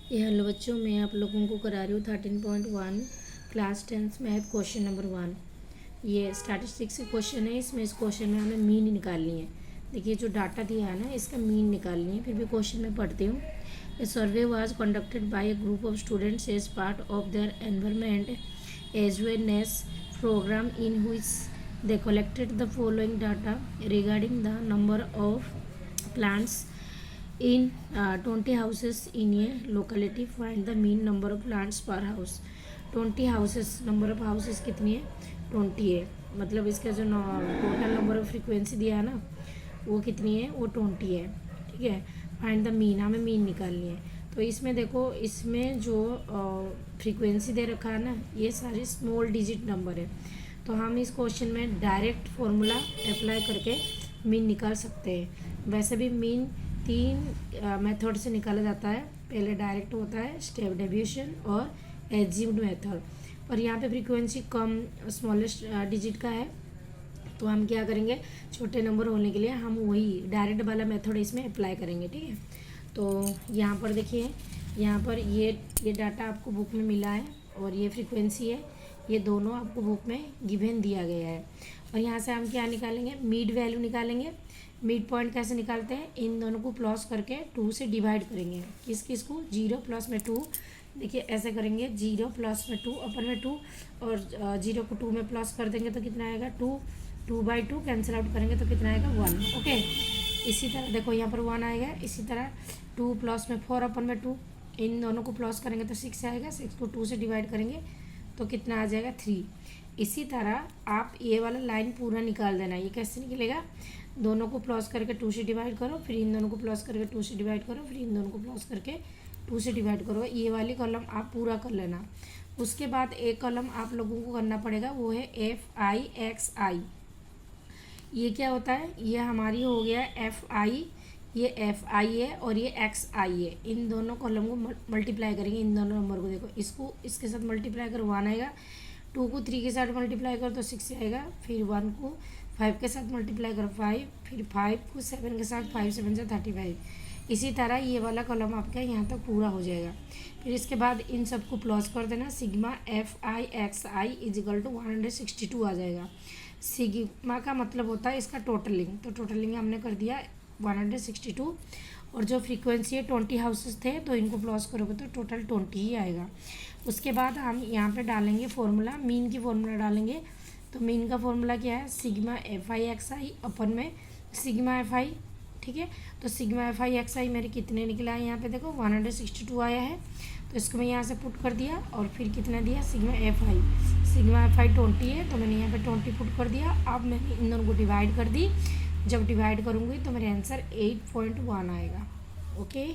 Hello बच्चों, मैं आप लोगों को करा रही हूँ 13.1 क्लास 10 मैथ क्वेश्चन नंबर 1। ये स्टैटिस्टिक्स के क्वेश्चन है। इसमें इस क्वेश्चन में हमें मीन निकालनी है। देखिए जो डाटा दिया है ना, इसका मीन निकालनी है। फिर भी क्वेश्चन में पढ़ती हूँ। A survey was conducted by a group of students as part of their environment awareness program in which they collected the following data regarding the number of plants in 20 houses in a locality. Find the mean number of plants per house. 20 houses, number of houses कितनी है? 20 है। मतलब इसका जो total number of frequency दिया है ना, वो कितनी है? वो 20 है। ठीक है। फाइंड द मीन, हमें मीन निकालनी है। तो इसमें देखो, इसमें जो फ्रीक्वेंसी दे रखा है ना, ये सारे स्मॉल डिजिट नंबर है। तो हम इस क्वेश्चन में डायरेक्ट फॉर्मूला अप्लाई करके मीन निकाल सकते हैं। वैसे भी मीन 3 मेथड से निकाला जाता है। पहले डायरेक्ट होता है, स्टेप डेविएशन और एज्यूम्ड मेथड। और यहाँ पे फ्रीक्वेंसी कम स्मॉलेस्ट डिजिट का है, तो हम क्या करेंगे, छोटे नंबर होने के लिए हम वही डायरेक्ट वाला मेथड इसमें अप्लाई करेंगे। ठीक है। तो यहाँ पर देखिए, यहाँ पर ये डाटा आपको बुक में मिला है और ये फ्रीक्वेंसी है। ये दोनों आपको बुक में गिवन दिया गया है। और यहाँ से हम क्या निकालेंगे? मिड वैल्यू निकालेंगे। मिड पॉइंट कैसे निकालते हैं? इन दोनों को प्लस करके 2 से डिवाइड करेंगे। किस किस को? 0 प्लस में 2। देखिए ऐसे करेंगे, 0 प्लस में 2 अपन में 2 और 0 को 2 में प्लस कर देंगे तो कितना आएगा? 2/2 कैंसिल आउट करेंगे तो कितना आएगा? 1। ओके। इसी तरह देखो, यहाँ पर 1 आएगा। इसी तरह 2 प्लस में 4 अपन में 2, इन दोनों को प्लस करेंगे तो 6 आएगा। 6 को 2 से डिवाइड करेंगे तो कितना आ जाएगा? 3। इसी तरह आप ये वाला लाइन पूरा निकाल देना। ये कैसे निकलेगा? दोनों को प्लस करके 2 से डिवाइड करो, फिर इन दोनों को प्लस करके 2 से डिवाइड करो, फिर इन दोनों को प्लस करके 2 से डिवाइड करो। ये वाली कॉलम आप पूरा कर लेना। उसके बाद एक कॉलम आप लोगों को करना पड़ेगा, वो है FIXI। ये क्या होता है? ये हमारी हो गया FI, ये FI है और ये XI है। इन दोनों कॉलम को मल्टीप्लाई करेंगे। इन दोनों नंबर को देखो, इसको इसके साथ मल्टीप्लाई करो 1 आएगा, 2 को 3 के साथ मल्टीप्लाई करो तो 6 आएगा, फिर 1 को 5 के साथ मल्टीप्लाई करो 5, फिर 5 को 7 के साथ 5 7 से 35। इसी तरह ये वाला कॉलम आपका यहाँ तक पूरा हो जाएगा। फिर इसके बाद इन सबको प्लस कर देना। सिग्मा FIXI इजिकल टू 162 आ जाएगा। सिग्मा का मतलब होता है इसका टोटलिंग, तो टोटलिंग हमने कर दिया 162। और जो फ्रीक्वेंसी है 20 हाउसेस थे, तो इनको प्लस करोगे तो टोटल 20 ही आएगा। उसके बाद हम यहाँ पे डालेंगे फॉर्मूला, मीन की फॉर्मूला डालेंगे। तो मीन का फॉर्मूला क्या है? सिग्मा FIXI अपन में सिग्मा FI। ठीक है। तो सिग्मा FIXI मेरे कितने निकला है? यहाँ पे देखो 162 आया है। तो इसको मैं यहाँ से पुट कर दिया और फिर कितना दिया? सिग्मा FI 20 है, तो मैंने यहाँ पे 20 पुट कर दिया। अब मैंने इन दोनों को डिवाइड कर दी। जब डिवाइड करूँगी तो मेरे आंसर 8.1 आएगा। ओके।